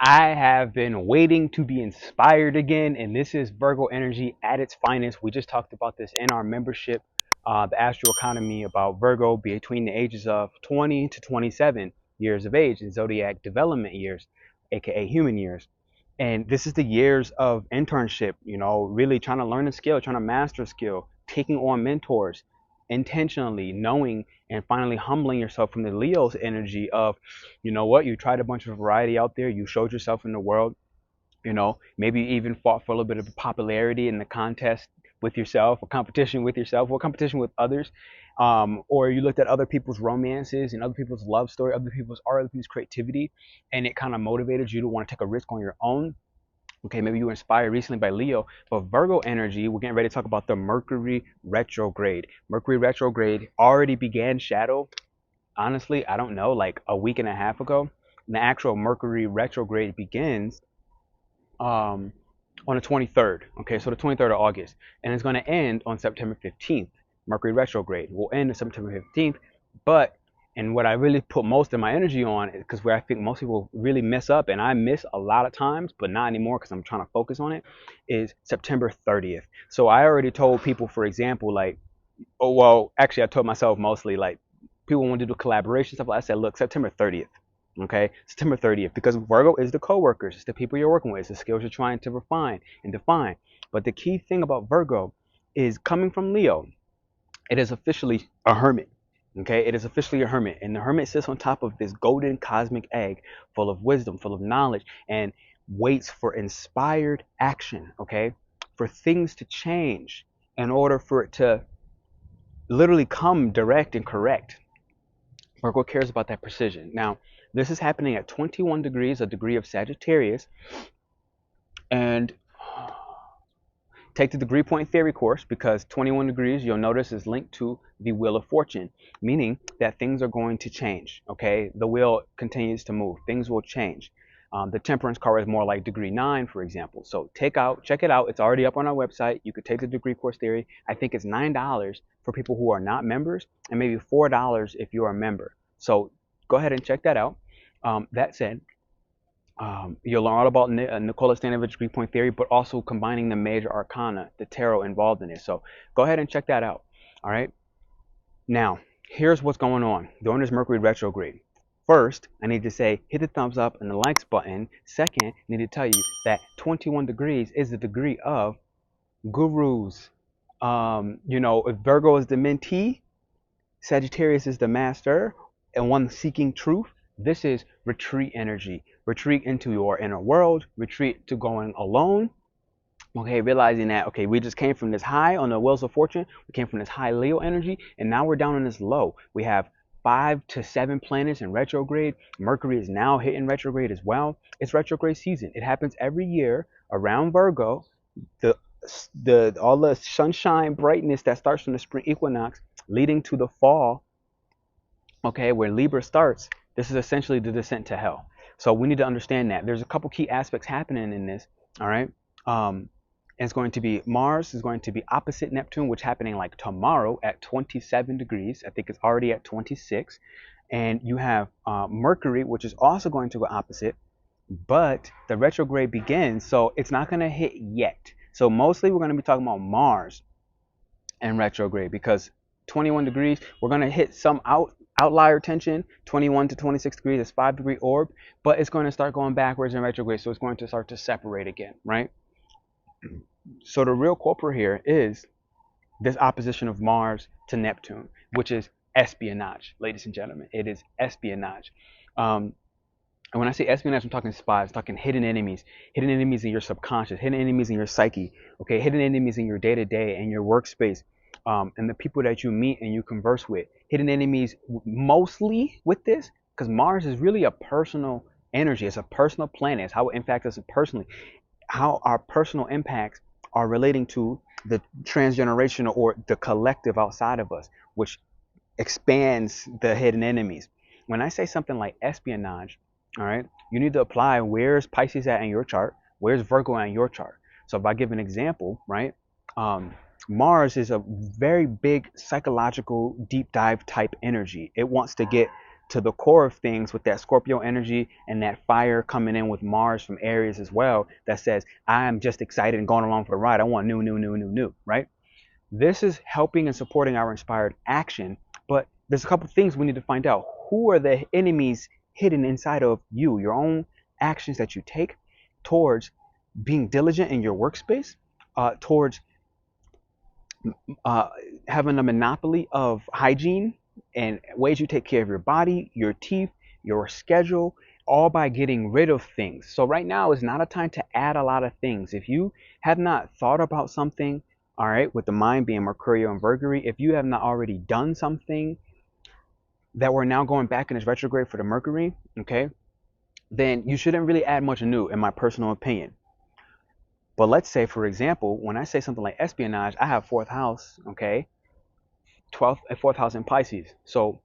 I have been waiting to be inspired again, and this is Virgo energy at its finest. We just talked about this in our membership, the Astro Economy, about Virgo between the ages of 20 to 27 years of age in zodiac development years, aka human years. And this is the years of internship, really trying to learn a skill, trying to master a skill, taking on mentors intentionally, knowing and finally humbling yourself from the Leo's energy of, you know what, you tried a bunch of variety out there, you showed yourself in the world, maybe you even fought for a little bit of popularity in the contest with yourself, or competition with yourself, or competition with others. Or you looked at other people's romances and other people's love story, other people's art, other people's creativity, and it kind of motivated you to want to take a risk on your own. Okay, maybe you were inspired recently by Leo, but Virgo energy, we're getting ready to talk about the Mercury retrograde. Mercury retrograde already began shadow. Honestly, I don't know, like a week and a half ago. And the actual Mercury retrograde begins um, on the 23rd. Okay, so the 23rd of August, and it's going to end on September 15th. Mercury retrograde will end on September 15th, but and what I really put most of my energy on, because where I think most people really mess up, and I miss a lot of times, but not anymore because I'm trying to focus on it, is September 30th. So I already told people, for example, like, oh well, actually I told myself mostly like people want to do collaboration stuff. I said, look, September 30th. Okay, September 30th, because Virgo is the co-workers, it's the people you're working with, it's the skills you're trying to refine and define. But the key thing about Virgo is coming from Leo, it is officially a hermit. Okay, it is officially a hermit, and the hermit sits on top of this golden cosmic egg full of wisdom, full of knowledge, and waits for inspired action. Okay, for things to change in order for it to literally come direct and correct. Virgo cares about that precision. Now, this is happening at 21 degrees, a degree of Sagittarius, and take the degree point theory course, because 21 degrees, you'll notice, is linked to the wheel of fortune, meaning that things are going to change. Okay, the wheel continues to move, things will change. The temperance card is more like degree 9, for example. So check it out. It's already up on our website. You could take the degree course theory. I think it's $9 for people who are not members, and maybe $4 if you're a member. So go ahead and check that out. That said, you'll learn all about Nicola Stanovich degree point theory, but also combining the major arcana, the tarot involved in it. So go ahead and check that out. All right. Now, here's what's going on during this Mercury retrograde. First, I need to say hit the thumbs up and the likes button. Second, I need to tell you that 21 degrees is the degree of gurus. If Virgo is the mentee, Sagittarius is the master, and one seeking truth. This is retreat energy. Retreat into your inner world, retreat to going alone. Okay, realizing that, okay, we just came from this high on the wheels of fortune. We came from this high Leo energy, and now we're down on this low. We have 5 to 7 planets in retrograde. Mercury is now hitting retrograde as well. It's retrograde season. It happens every year around Virgo. All the sunshine brightness that starts from the spring equinox leading to the fall, okay, where Libra starts, this is essentially the descent to hell. So we need to understand that. There's a couple key aspects happening in this, all right? It's going to be Mars is going to be opposite Neptune, which is happening like tomorrow at 27 degrees. I think it's already at 26. And you have Mercury, which is also going to go opposite, but the retrograde begins, so it's not going to hit yet. So mostly we're going to be talking about Mars and retrograde, because 21 degrees, we're going to hit some outlier tension. 21 to 26 degrees is 5-degree orb, but it's going to start going backwards in retrograde, so it's going to start to separate again, right? So the real culprit here is this opposition of Mars to Neptune, which is espionage, ladies and gentlemen. It is espionage. And when I say espionage, I'm talking spies, I'm talking hidden enemies in your subconscious, hidden enemies in your psyche, okay, hidden enemies in your day-to-day and your workspace, and the people that you meet and you converse with. Hidden enemies mostly with this, because Mars is really a personal energy. It's a personal planet. It's how it impacts us personally. How our personal impacts are relating to the transgenerational or the collective outside of us, which expands the hidden enemies. When I say something like espionage, all right, you need to apply where's Pisces at in your chart, where's Virgo at in your chart. So if I give an example, right, Mars is a very big psychological deep dive type energy. It wants to get to the core of things with that Scorpio energy and that fire coming in with Mars from Aries as well, that says, I'm just excited and going along for the ride. I want new, right? This is helping and supporting our inspired action, but there's a couple things we need to find out. Who are the enemies hidden inside of you, your own actions that you take towards being diligent in your workspace, towards having a monopoly of hygiene and ways you take care of your body, your teeth, your schedule, all by getting rid of things. So right now is not a time to add a lot of things. If you have not thought about something, all right, with the mind being Mercury and Virgo, if you have not already done something that we're now going back in this retrograde for the Mercury, okay, then you shouldn't really add much new, in my personal opinion. But let's say, for example, when I say something like espionage, I have fourth house, okay, 12th and fourth house in Pisces. So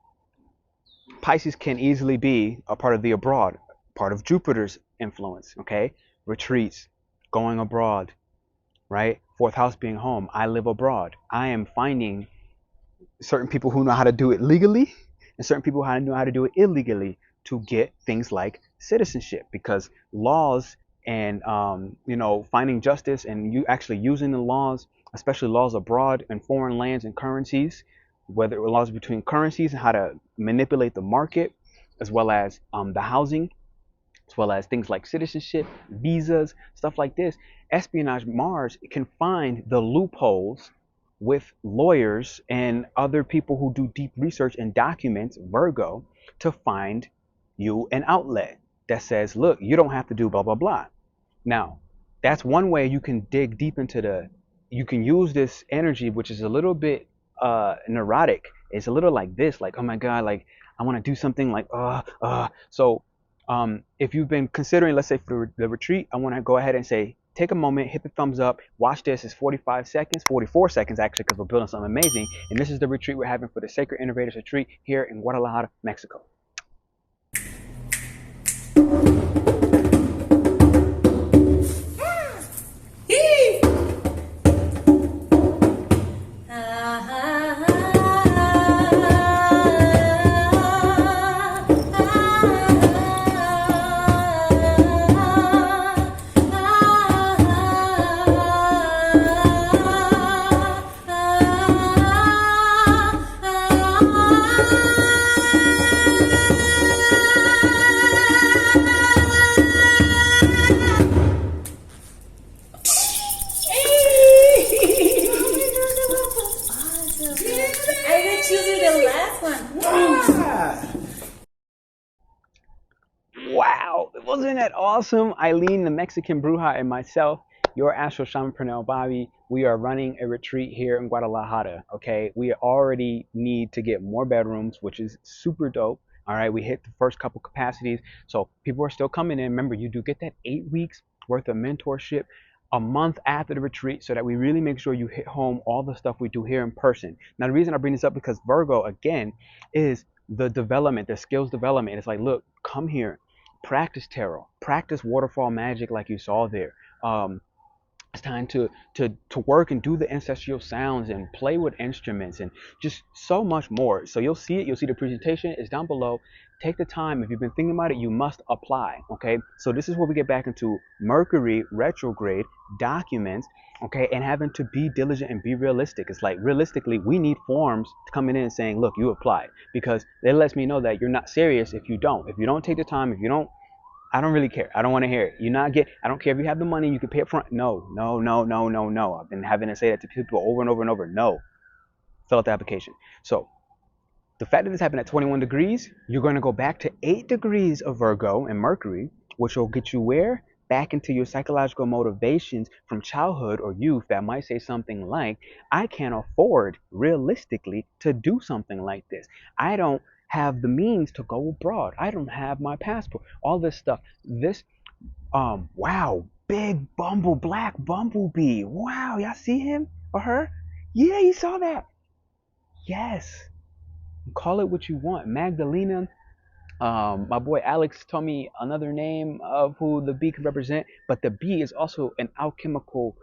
Pisces can easily be a part of the abroad, part of Jupiter's influence, okay, retreats, going abroad, right? Fourth house being home. I live abroad. I am finding certain people who know how to do it legally and certain people who know how to do it illegally to get things like citizenship, because laws and finding justice and you actually using the laws, especially laws abroad and foreign lands and currencies, whether laws between currencies and how to manipulate the market, as well as the housing, as well as things like citizenship, visas, stuff like this. Espionage Mars can find the loopholes with lawyers and other people who do deep research and documents, Virgo, to find you an outlet that says, look, you don't have to do blah, blah, blah. Now, that's one way you can dig deep into you can use this energy, which is a little bit neurotic. It's a little like this, like, oh my God, like I want to do something like, So if you've been considering, let's say for the retreat, I want to go ahead and say, take a moment, hit the thumbs up, watch this. It's 45 seconds, 44 seconds actually, because we're building something amazing. And this is the retreat we're having for the Sacred Innovators Retreat here in Guadalajara, Mexico. Wow, wasn't that awesome? Eileen, the Mexican Bruja, and myself, your AstroShaman Pernell Bobby, we are running a retreat here in Guadalajara, okay? We already need to get more bedrooms, which is super dope. All right, we hit the first couple capacities, so people are still coming in. Remember, you do get that 8 weeks worth of mentorship a month after the retreat, so that we really make sure you hit home all the stuff we do here in person. Now, the reason I bring this up because Virgo, again, is the development, the skills development. It's like, look, come here. Practice tarot, practice waterfall magic like you saw there. It's time to work and do the ancestral sounds and play with instruments and just so much more. So you'll see it. You'll see the presentation. It's down below. Take the time. If you've been thinking about it, you must apply. Okay. So this is where we get back into Mercury retrograde documents. Okay. And having to be diligent and be realistic. It's like realistically, we need forms coming in and saying, look, you applied, because it lets me know that you're not serious if you don't. If you don't take the time, if you don't, I don't really care. I don't want to hear it. I don't care if you have the money, you can pay up front. No. I've been having to say that to people over and over and over. No. Fill out the application. So the fact that this happened at 21 degrees, you're going to go back to 8 degrees of Virgo and Mercury, which will get you where? Back into your psychological motivations from childhood or youth that might say something like, I can't afford realistically to do something like this. I don't have the means to go abroad. I don't have my passport. All this stuff. This, wow, big black bumblebee. Wow, y'all see him or her? Yeah, you saw that. Yes. Call it what you want. Magdalena. My boy Alex told me another name of who the bee could represent, but the bee is also an alchemical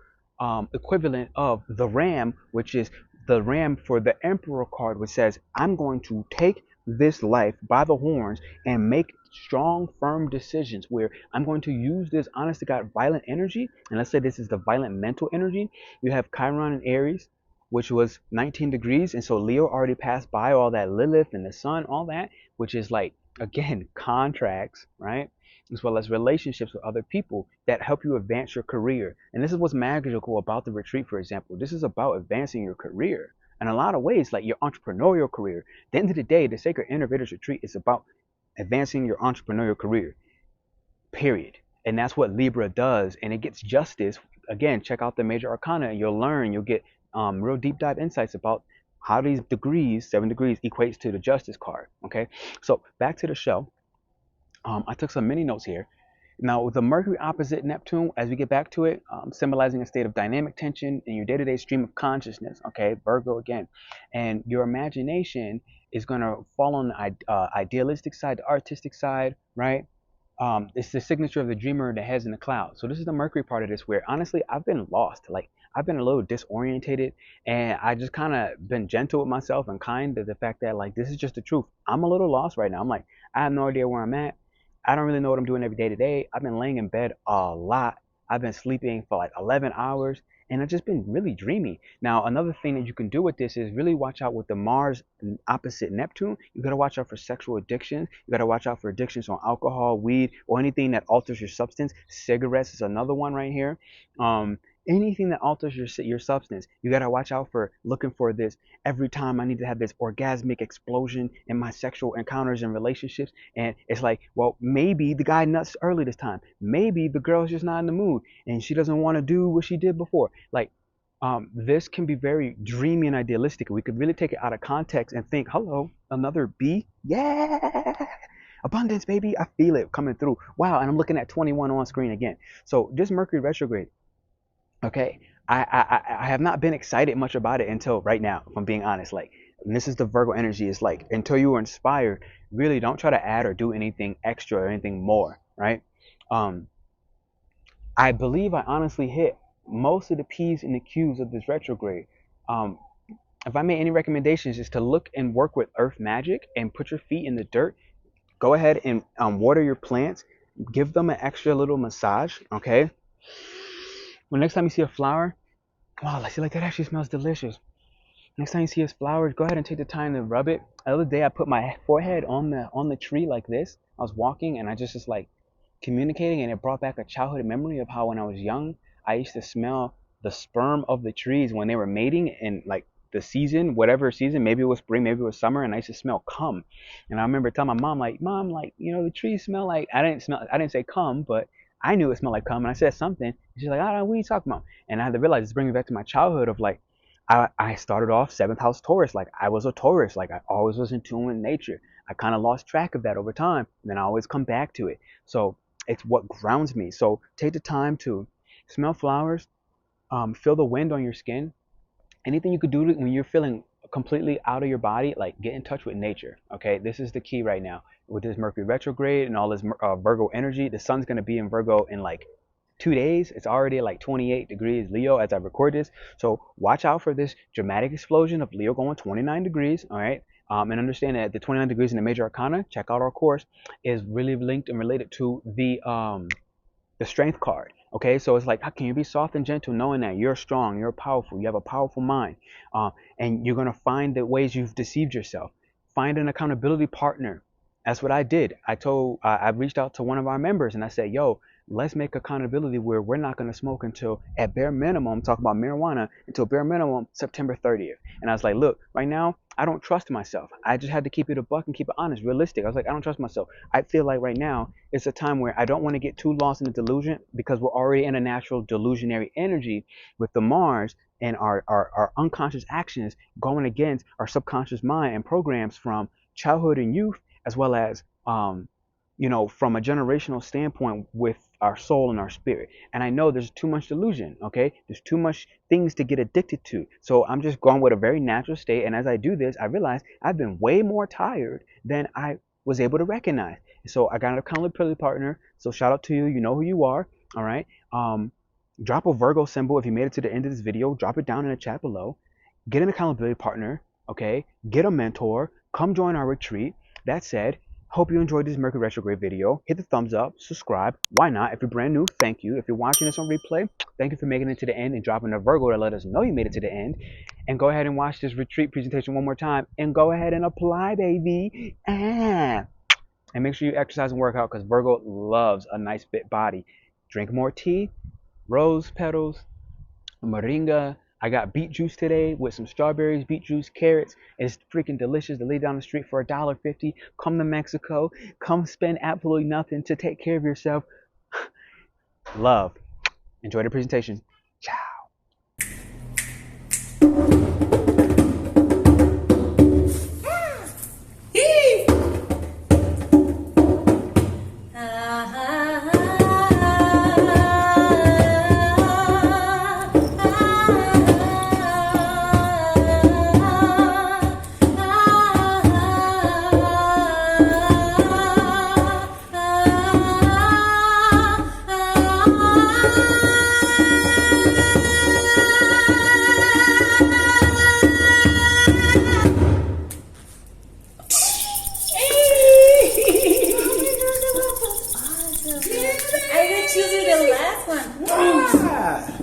equivalent of the ram, which is the ram for the Emperor card, which says, I'm going to take this life by the horns and make strong, firm decisions where I'm going to use this honest to God violent energy. And let's say this is the violent mental energy. You have Chiron in Aries, which was 19 degrees. And so Leo already passed by all that Lilith and the sun, all that, which is like, again, contracts, right? As well as relationships with other people that help you advance your career. And this is what's magical about the retreat, for example. This is about advancing your career in a lot of ways, like your entrepreneurial career. At the end of the day, the Sacred Innovators Retreat is about advancing your entrepreneurial career, period. And that's what Libra does. And it gets justice. Again, check out the major arcana and you'll learn, you'll get real deep dive insights about how these degrees, 7 degrees, equates to the justice card. Okay, so back to the show. I took some mini notes here. Now, the Mercury opposite Neptune, as we get back to it, symbolizing a state of dynamic tension in your day-to-day stream of consciousness, okay, Virgo again. And your imagination is going to fall on the idealistic side, the artistic side, right? It's the signature of the dreamer that heads in the clouds. So this is the Mercury part of this where, honestly, I've been lost. Like, I've been a little disorientated, and I just kind of been gentle with myself and kind to the fact that, like, this is just the truth. I'm a little lost right now. I'm like, I have no idea where I'm at. I don't really know what I'm doing every day to day. I've been laying in bed a lot. I've been sleeping for like 11 hours and I've just been really dreamy. Now, another thing that you can do with this is really watch out with the Mars opposite Neptune. You got to watch out for sexual addictions. You got to watch out for addictions on alcohol, weed, or anything that alters your substance. Cigarettes is another one right here. Anything that alters your substance, you got to watch out for looking for this. Every time I need to have this orgasmic explosion in my sexual encounters and relationships. And it's like, well, maybe the guy nuts early this time. Maybe the girl's just not in the mood and she doesn't want to do what she did before. Like, this can be very dreamy and idealistic. We could really take it out of context and think, hello, another B? Yeah! Abundance, baby. I feel it coming through. Wow, and I'm looking at 21 on screen again. So this Mercury retrograde, okay, I have not been excited much about it until right now, if I'm being honest. Like, this is the Virgo energy. It's like, until you are inspired, really don't try to add or do anything extra or anything more, right? I believe I honestly hit most of the P's and the Q's of this retrograde. If I made any recommendations, is to look and work with earth magic and put your feet in the dirt. Go ahead and water your plants. Give them an extra little massage, okay? When next time you see a flower, wow, I see, like, that actually smells delicious. Next time you see a flower, go ahead and take the time to rub it. The other day I put my forehead on the tree like this. I was walking and I just like communicating, and it brought back a childhood memory of how when I was young, I used to smell the sperm of the trees when they were mating, and like the season, whatever season, maybe it was spring, maybe it was summer, and I used to smell cum. And I remember telling my mom, like, Mom, like, you know, the trees smell like, I didn't say cum, but I knew it smelled like cum, and I said something. And she's like, I don't know, what are you talking about? And I had to realize this brings me back to my childhood of like, I started off 7th house Taurus. Like, I was a Taurus. Like, I always was in tune with nature. I kind of lost track of that over time. And then I always come back to it. So it's what grounds me. So take the time to smell flowers, feel the wind on your skin. Anything you could do when you're feeling completely out of your body, like, get in touch with nature. Okay, this is the key right now with this Mercury retrograde and all this Virgo energy. The sun's going to be in Virgo in like 2 days. It's already like 28 degrees Leo as I record this. So watch out for this dramatic explosion of Leo going 29 degrees. All right. And understand that the 29 degrees in the major arcana, check out our course, is really linked and related to the strength card. Okay, so it's like, how can you be soft and gentle knowing that you're strong, you're powerful, you have a powerful mind, and you're going to find the ways you've deceived yourself. Find an accountability partner. That's what I did. I reached out to one of our members and I said, yo, let's make accountability where we're not going to smoke until, at bare minimum, I'm talking about marijuana, until bare minimum September 30th. And I was like, look, right now, I don't trust myself. I just had to keep it a buck and keep it honest, realistic. I was like, I don't trust myself. I feel like right now it's a time where I don't want to get too lost in the delusion, because we're already in a natural delusionary energy with the Mars and our unconscious actions going against our subconscious mind and programs from childhood and youth, as well as from a generational standpoint with our soul and our spirit. And I know there's too much delusion, okay? There's too much things to get addicted to. So I'm just going with a very natural state. And as I do this, I realize I've been way more tired than I was able to recognize. So I got an accountability partner. So shout out to you. You know who you are, all right? Drop a Virgo symbol if you made it to the end of this video. Drop it down in the chat below. Get an accountability partner, okay? Get a mentor. come join our retreat. That said, hope you enjoyed this Mercury Retrograde video. Hit the thumbs up, subscribe. Why not? If you're brand new, thank you. If you're watching this on replay, thank you for making it to the end and dropping a Virgo to let us know you made it to the end. And go ahead and watch this retreat presentation one more time. And go ahead and apply, baby. And make sure you exercise and work out, because Virgo loves a nice fit body. Drink more tea, rose petals, moringa. I got beet juice today with some strawberries, beet juice, carrots. It's freaking delicious to lay down the street for $1.50. Come to Mexico. Come spend absolutely nothing to take care of yourself. Love. Enjoy the presentation. Ciao. I didn't choose the last one.